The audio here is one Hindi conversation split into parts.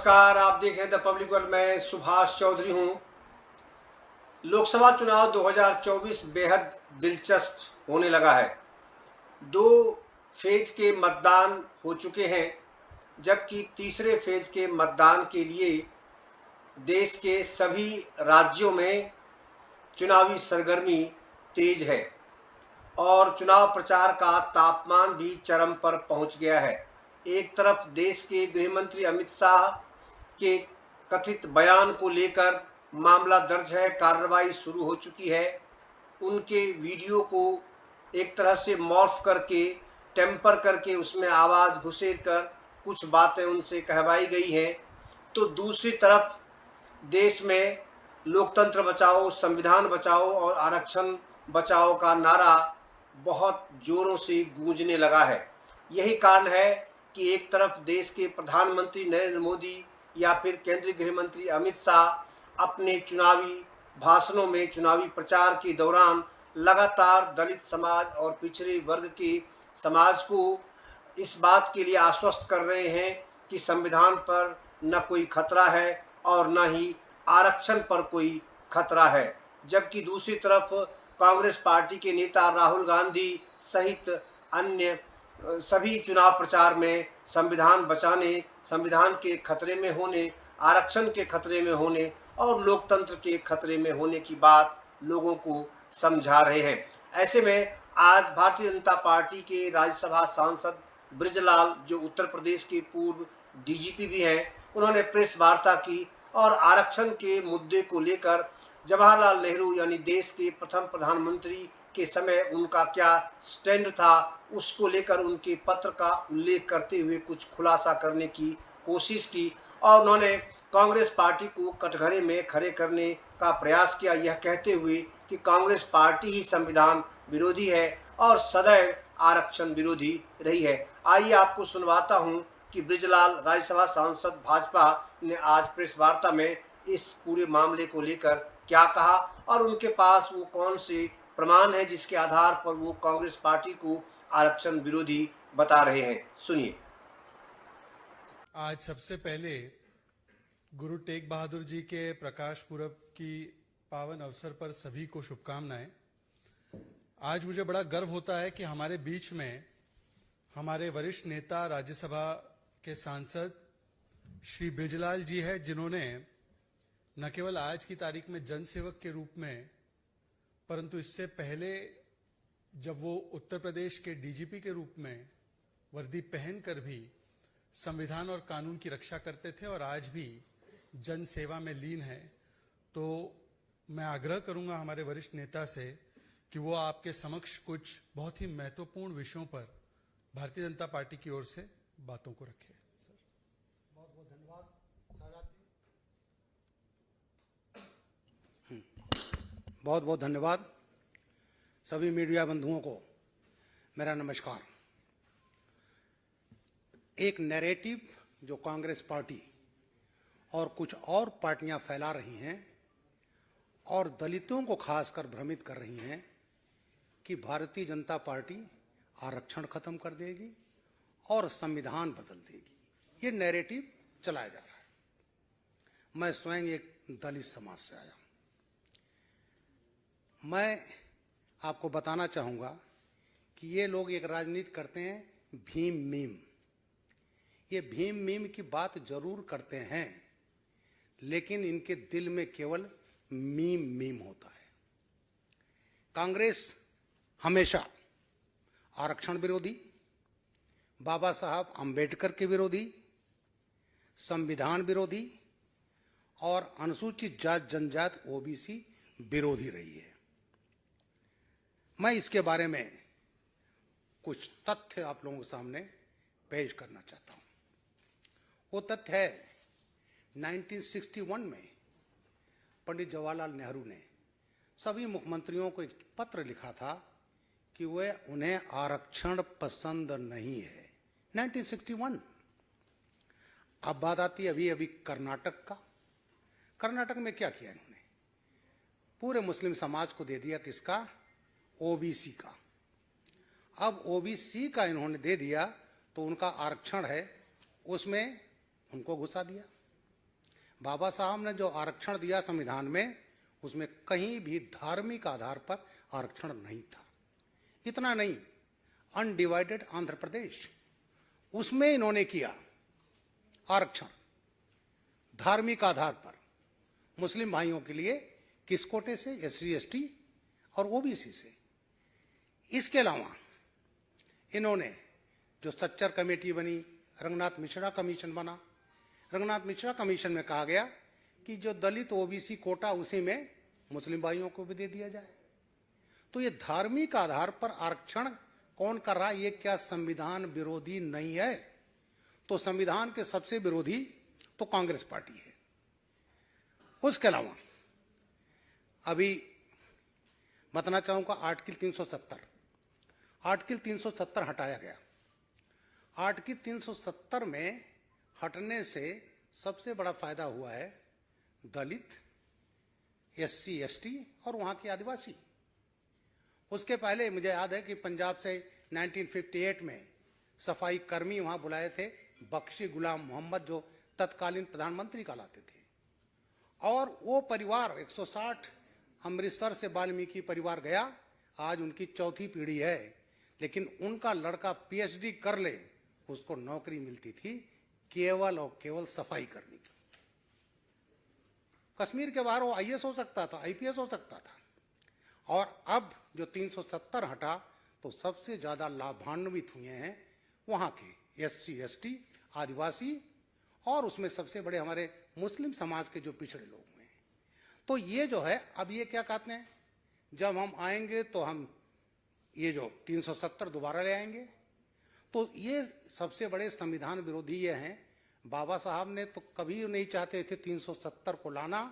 नमस्कार, आप देख रहे हैं द पब्लिक वर्ल्ड। मैं सुभाष चौधरी हूं। लोकसभा चुनाव 2024 बेहद दिलचस्प होने लगा है। 2 फेज के मतदान हो चुके हैं, जबकि तीसरे फेज के मतदान के लिए देश के सभी राज्यों में चुनावी सरगर्मी तेज है और चुनाव प्रचार का तापमान भी चरम पर पहुंच गया है। एक तरफ देश के गृह मंत्री अमित शाह के कथित बयान को लेकर मामला दर्ज है, कार्रवाई शुरू हो चुकी है। उनके वीडियो को एक तरह से मॉर्फ करके, टेम्पर करके, उसमें आवाज़ घुसेर कर कुछ बातें उनसे कहवाई गई हैं। तो दूसरी तरफ देश में लोकतंत्र बचाओ, संविधान बचाओ और आरक्षण बचाओ का नारा बहुत जोरों से गूंजने लगा है। यही कारण है कि एक तरफ देश के प्रधानमंत्री नरेंद्र मोदी या फिर केंद्रीय गृह मंत्री अमित शाह अपने चुनावी भाषणों में, चुनावी प्रचार के दौरान लगातार दलित समाज और पिछड़े वर्ग के समाज को इस बात के लिए आश्वस्त कर रहे हैं कि संविधान पर न कोई खतरा है और न ही आरक्षण पर कोई खतरा है। जबकि दूसरी तरफ कांग्रेस पार्टी के नेता राहुल गांधी सहित अन्य सभी चुनाव प्रचार में संविधान बचाने, संविधान के खतरे में होने, आरक्षण के खतरे में होने और लोकतंत्र के खतरे में होने की बात लोगों को समझा रहे हैं। ऐसे में आज भारतीय जनता पार्टी के राज्यसभा सांसद बृजलाल, जो उत्तर प्रदेश के पूर्व डीजीपी भी हैं, उन्होंने प्रेस वार्ता की और आरक्षण के मुद्दे को लेकर जवाहरलाल नेहरू यानी देश के प्रथम प्रधानमंत्री के समय उनका क्या स्टैंड था, उसको लेकर उनके पत्र का उल्लेख करते हुए कुछ खुलासा करने की कोशिश की और उन्होंने कांग्रेस पार्टी को कटघरे में खड़े करने का प्रयास किया, यह कहते हुए कि कांग्रेस पार्टी ही संविधान विरोधी है और सदैव आरक्षण विरोधी रही है। आइए आपको सुनवाता हूं कि बृजलाल, राज्यसभा सांसद भाजपा, ने आज प्रेस वार्ता में इस पूरे मामले को लेकर क्या कहा और उनके पास वो कौन से प्रमाण है जिसके आधार पर वो कांग्रेस पार्टी को आरक्षण विरोधी बता रहे हैं। सुनिए। आज सबसे पहले गुरु तेग बहादुर जी के प्रकाश पुरब की पावन अवसर पर सभी को शुभकामनाएं। आज मुझे बड़ा गर्व होता है कि हमारे बीच में हमारे वरिष्ठ नेता, राज्यसभा के सांसद श्री बृजलाल जी है, जिन्होंने न केवल आज की तारीख में जनसेवक के रूप में, परंतु इससे पहले जब वो उत्तर प्रदेश के डीजीपी के रूप में वर्दी पहनकर भी संविधान और कानून की रक्षा करते थे और आज भी जन सेवा में लीन है। तो मैं आग्रह करूंगा हमारे वरिष्ठ नेता से कि वो आपके समक्ष कुछ बहुत ही महत्वपूर्ण विषयों पर भारतीय जनता पार्टी की ओर से बातों को रखें। बहुत बहुत धन्यवाद। बहुत बहुत धन्यवाद। सभी मीडिया बंधुओं को मेरा नमस्कार। एक नैरेटिव जो कांग्रेस पार्टी और कुछ और पार्टियां फैला रही हैं और दलितों को खासकर भ्रमित कर रही हैं कि भारतीय जनता पार्टी आरक्षण खत्म कर देगी और संविधान बदल देगी, ये नैरेटिव चलाया जा रहा है। मैं स्वयं एक दलित समाज से आया हूं। मैं आपको बताना चाहूंगा कि ये लोग एक राजनीति करते हैं भीम मीम। ये भीम मीम की बात जरूर करते हैं, लेकिन इनके दिल में केवल मीम मीम होता है। कांग्रेस हमेशा आरक्षण विरोधी, बाबा साहब अंबेडकर के विरोधी, संविधान विरोधी और अनुसूचित जाति जनजाति ओबीसी विरोधी रही है। मैं इसके बारे में कुछ तथ्य आप लोगों के सामने पेश करना चाहता हूं। वो तथ्य है 1961 में पंडित जवाहरलाल नेहरू ने सभी मुख्यमंत्रियों को एक पत्र लिखा था कि उन्हें आरक्षण पसंद नहीं है। 1961। अब बात आती है अभी कर्नाटक का। कर्नाटक में क्या किया इन्होंने? पूरे मुस्लिम समाज को दे दिया, किसका? ओबीसी का। अब ओबीसी का इन्होंने दे दिया तो उनका आरक्षण है, उसमें उनको घुसा दिया। बाबा साहब ने जो आरक्षण दिया संविधान में, उसमें कहीं भी धार्मिक आधार पर आरक्षण नहीं था। इतना नहीं, अनडिवाइडेड आंध्र प्रदेश, उसमें इन्होंने किया आरक्षण धार्मिक आधार पर मुस्लिम भाइयों के लिए। किस कोटे से? एससी एसटी और ओबीसी से। इसके अलावा इन्होंने जो सच्चर कमेटी बनी, रंगनाथ मिश्रा कमीशन बना, रंगनाथ मिश्रा कमीशन में कहा गया कि जो दलित ओबीसी कोटा उसी में मुस्लिम भाइयों को भी दे दिया जाए। तो ये धार्मिक आधार पर आरक्षण कौन कर रहा है? ये क्या संविधान विरोधी नहीं है? तो संविधान के सबसे विरोधी तो कांग्रेस पार्टी है। उसके अलावा अभी बताना चाहूंगा आर्टिकल 370, आर्टिकल 370 हटाया गया। आर्टिकल 370 में हटने से सबसे बड़ा फायदा हुआ है दलित, एससी एसटी और वहां के आदिवासी। उसके पहले मुझे याद है कि पंजाब से 1958 में सफाई कर्मी वहां बुलाए थे, बख्शी गुलाम मोहम्मद जो तत्कालीन प्रधानमंत्री कहलाते थे। और वो परिवार 160 अमृतसर से वाल्मीकि परिवार गया, आज उनकी चौथी पीढ़ी है, लेकिन उनका लड़का पीएचडी कर ले, उसको नौकरी मिलती थी केवल और केवल सफाई करने की। कश्मीर के बाहर वो आईएएस हो सकता था, आईपीएस हो सकता था। और अब जो 370 हटा तो सबसे ज्यादा लाभान्वित हुए हैं वहां के एससी एसटी, आदिवासी और उसमें सबसे बड़े हमारे मुस्लिम समाज के जो पिछड़े लोग हुए हैं। तो ये जो है, अब ये क्या कहते हैं, जब हम आएंगे तो हम ये जो 370 दोबारा ले आएंगे। तो ये सबसे बड़े संविधान विरोधी ये हैं। बाबा साहब ने तो कभी नहीं चाहते थे 370 को लाना,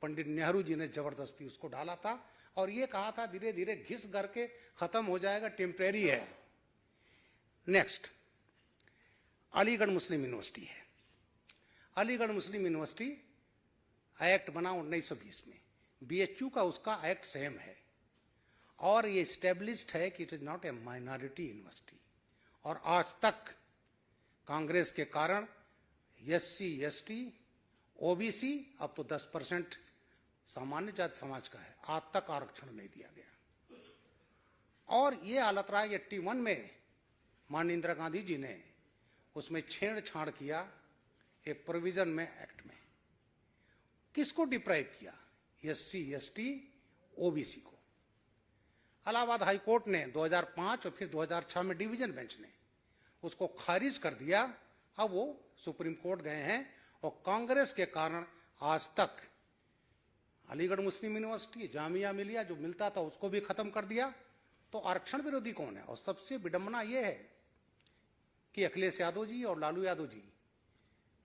पंडित नेहरू जी ने जबरदस्ती उसको डाला था और ये कहा था धीरे धीरे घिस करके खत्म हो जाएगा, टेम्परेरी है। नेक्स्ट, अलीगढ़ मुस्लिम यूनिवर्सिटी है। अलीगढ़ मुस्लिम यूनिवर्सिटी एक्ट बना 1920 में, बीएचयू का उसका एक्ट सेम है और ये स्टेब्लिश्ड है कि it is not a minority university. और आज तक कांग्रेस के कारण एससी एसटी ओबीसी, अब तो 10% सामान्य जाति समाज का है, आज तक आरक्षण नहीं दिया गया। और ये हालत रहा 81 में माननीय इंदिरा गांधी जी ने उसमें छेड़छाड़ किया एक प्रोविजन में, एक्ट में। किसको डिप्राइव किया? एससी एसटी ओबीसी को। इलाहाबाद हाई कोर्ट ने 2005 और फिर 2006 में डिवीजन बेंच ने उसको खारिज कर दिया। अब वो सुप्रीम कोर्ट गए हैं और कांग्रेस के कारण आज तक अलीगढ़ मुस्लिम यूनिवर्सिटी, जामिया मिलिया जो मिलता था उसको भी खत्म कर दिया। तो आरक्षण विरोधी कौन है? और सबसे विडंबना यह है कि अखिलेश यादव जी और लालू यादव जी,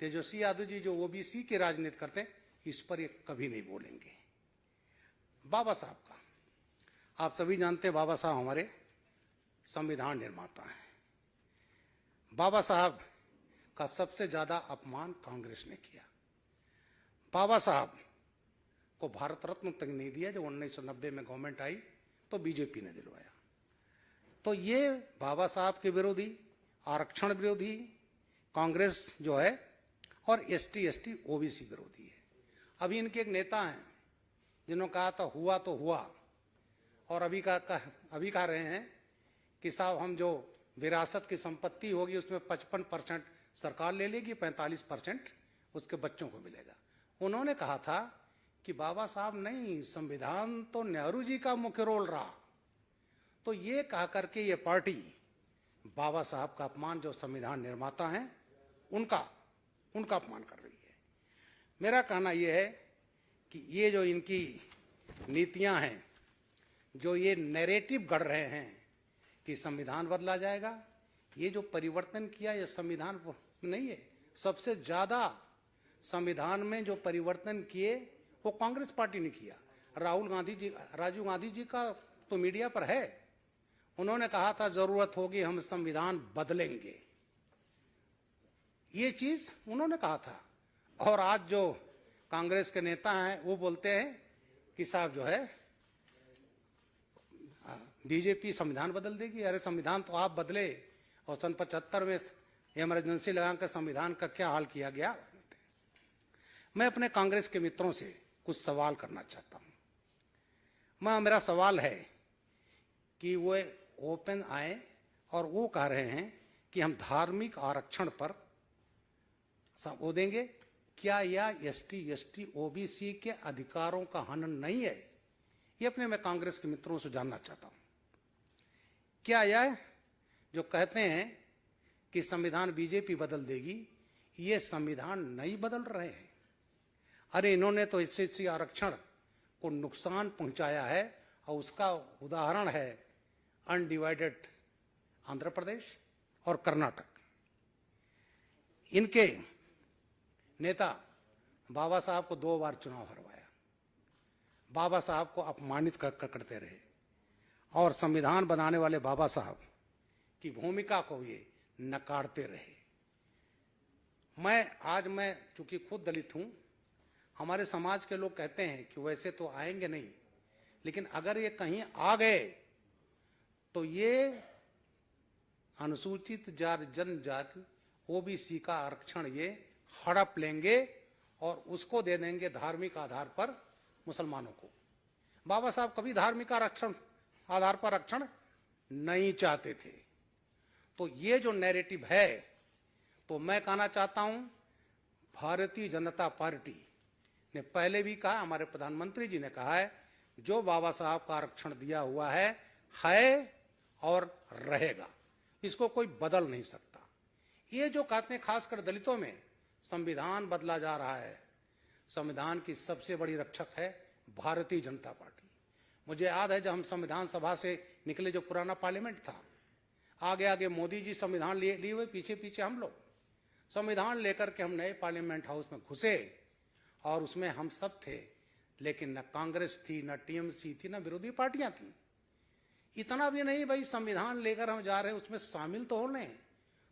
तेजस्वी यादव जी जो ओबीसी की राजनीति करते हैं, इस पर ये कभी नहीं बोलेंगे। बाबा साहब का आप सभी जानते हैं, बाबा साहब हमारे संविधान निर्माता हैं। बाबा साहब का सबसे ज्यादा अपमान कांग्रेस ने किया। बाबा साहब को भारत रत्न तक नहीं दिया, जो 1990 में गवर्नमेंट आई तो बीजेपी ने दिलवाया। तो ये बाबा साहब के विरोधी, आरक्षण विरोधी कांग्रेस जो है, और एसटी एसटी ओबीसी विरोधी है। अभी इनके एक नेता हैं जिन्होंने कहा था हुआ तो हुआ, और अभी कह रहे हैं कि साहब हम जो विरासत की संपत्ति होगी उसमें 55% सरकार ले लेगी, 45% उसके बच्चों को मिलेगा। उन्होंने कहा था कि बाबा साहब नहीं, संविधान तो नेहरू जी का मुख्य रोल रहा। तो ये कहा करके ये पार्टी बाबा साहब का अपमान, जो संविधान निर्माता हैं, उनका अपमान कर रही है। मेरा कहना यह है कि ये जो इनकी नीतियां हैं, जो ये नैरेटिव गढ़ रहे हैं कि संविधान बदला जाएगा, ये जो परिवर्तन किया ये संविधान नहीं है। सबसे ज्यादा संविधान में जो परिवर्तन किए वो कांग्रेस पार्टी ने किया। राजीव गांधी जी का तो मीडिया पर है, उन्होंने कहा था जरूरत होगी हम संविधान बदलेंगे, ये चीज उन्होंने कहा था। और आज जो कांग्रेस के नेता हैं वो बोलते हैं कि साहब जो है बीजेपी संविधान बदल देगी। अरे संविधान तो आप बदले, और सन 75 में इमरजेंसी लगाकर संविधान का क्या हाल किया गया। मैं अपने कांग्रेस के मित्रों से कुछ सवाल करना चाहता हूं। मेरा सवाल है कि वो ओपन आए और वो कह रहे हैं कि हम धार्मिक आरक्षण पर वो देंगे। क्या यह ST OBC के अधिकारों का हनन नहीं है? ये अपने मैं कांग्रेस के मित्रों से जानना चाहता हूं। क्या यह जो कहते हैं कि संविधान बीजेपी बदल देगी, ये संविधान नहीं बदल रहे हैं? अरे इन्होंने तो SC आरक्षण को नुकसान पहुंचाया है और उसका उदाहरण है अनडिवाइडेड आंध्र प्रदेश और कर्नाटक। इनके नेता बाबा साहब को 2 बार चुनाव हरवाया, बाबा साहब को अपमानित करते रहे और संविधान बनाने वाले बाबा साहब की भूमिका को ये नकारते रहे। मैं चूंकि खुद दलित हूं, हमारे समाज के लोग कहते हैं कि वैसे तो आएंगे नहीं, लेकिन अगर ये कहीं आ गए तो ये अनुसूचित जनजाति OBC का आरक्षण ये हड़प लेंगे और उसको दे देंगे धार्मिक आधार पर मुसलमानों को। बाबा साहब कभी धार्मिक आरक्षण आधार पर आरक्षण नहीं चाहते थे। तो ये जो नैरेटिव है, तो मैं कहना चाहता हूं, भारतीय जनता पार्टी ने पहले भी कहा, हमारे प्रधानमंत्री जी ने कहा है, जो बाबा साहब का आरक्षण दिया हुआ है और रहेगा, इसको कोई बदल नहीं सकता। ये जो कहते हैं खासकर दलितों में संविधान बदला जा रहा है, संविधान की सबसे बड़ी रक्षक है भारतीय जनता पार्टी। मुझे याद है जब हम संविधान सभा से निकले, जो पुराना पार्लियामेंट था, आगे आगे मोदी जी संविधान लिए हुए, पीछे पीछे हम लोग संविधान लेकर के हम नए पार्लियामेंट हाउस में घुसे और उसमें हम सब थे, लेकिन न कांग्रेस थी, न TMC थी, न विरोधी पार्टियां थी। इतना भी नहीं भाई, संविधान लेकर हम जा रहे हैं, उसमें शामिल तो हो लें।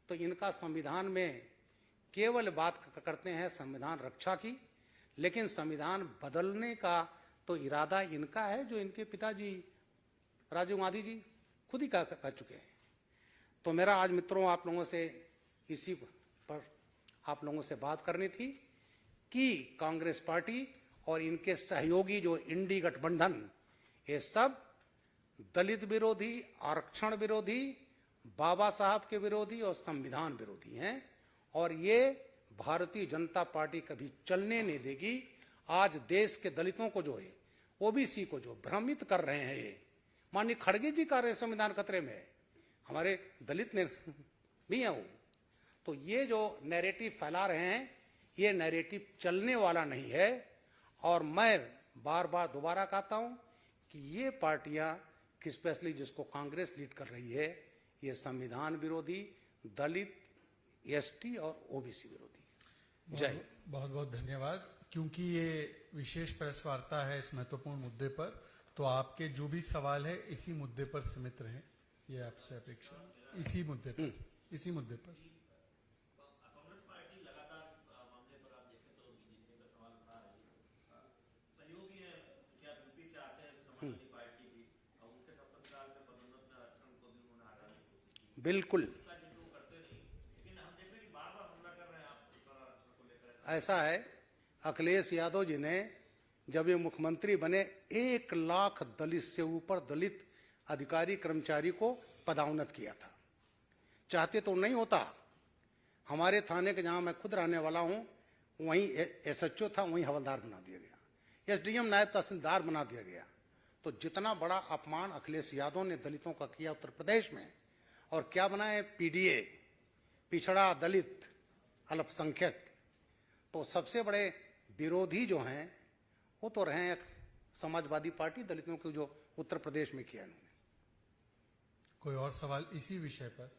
तो इनका संविधान में केवल बात करते हैं संविधान रक्षा की, लेकिन संविधान बदलने का तो इरादा इनका है, जो इनके पिताजी राजीव गांधी जी खुद ही कह चुके हैं। तो मेरा आज मित्रों आप लोगों से इसी पर आप लोगों से बात करनी थी कि कांग्रेस पार्टी और इनके सहयोगी जो इंडी गठबंधन, ये सब दलित विरोधी, आरक्षण विरोधी, बाबा साहब के विरोधी और संविधान विरोधी हैं, और ये भारतीय जनता पार्टी कभी चलने नहीं देगी। आज देश के दलितों को जो है, OBC को जो भ्रमित कर रहे हैं, ये माननीय खड़गे जी कह रहे हैं संविधान खतरे में है, हमारे दलित ने भी हैं वो। तो ये जो नैरेटिव फैला रहे हैं, ये नैरेटिव चलने वाला नहीं है। और मैं बार बार दोबारा कहता हूं कि ये पार्टियां, स्पेशली जिसको कांग्रेस लीड कर रही है, ये संविधान विरोधी, दलित, ST और OBC विरोधी। जय। बहुत बहुत धन्यवाद। क्योंकि ये विशेष प्रेस वार्ता है इस महत्वपूर्ण मुद्दे पर, तो आपके जो भी सवाल है इसी मुद्दे पर सीमित रहें, ये आपसे अपेक्षा। इसी मुद्दे पर कांग्रेस पार्टी लगातार मामले पर आप देखें तो बीजेपी का सवाल उठा रही है। सहयोगी है, क्या यूपी से आते हैं समाजवादी पार्टी भी, और उनके शासनकाल में पदोन्नत आरक्षण को भी उन्होंने हटाने की कोशिश की। बिल्कुल उसका जिक्र करते नहीं, लेकिन हम देख रहे हैं कि बार बार हमला कर रहे हैं आप आरक्षण को लेकर। ऐसा है, अखिलेश यादव जी ने जब ये मुख्यमंत्री बने, 1 लाख दलित से ऊपर दलित अधिकारी कर्मचारी को पदोन्नत किया था। चाहते तो नहीं होता। हमारे थाने के जहां मैं खुद रहने वाला हूं, वहीं SHO था, वहीं हवलदार बना दिया गया, SDM नायब तहसीलदार बना दिया गया। तो जितना बड़ा अपमान अखिलेश यादव ने दलितों का किया उत्तर प्रदेश में, और क्या बनाए PDA, पिछड़ा दलित अल्पसंख्यक। तो सबसे बड़े विरोधी जो हैं वो तो रहे हैं समाजवादी पार्टी, दलितों को जो उत्तर प्रदेश में किया इन्होंने। कोई और सवाल इसी विषय पर?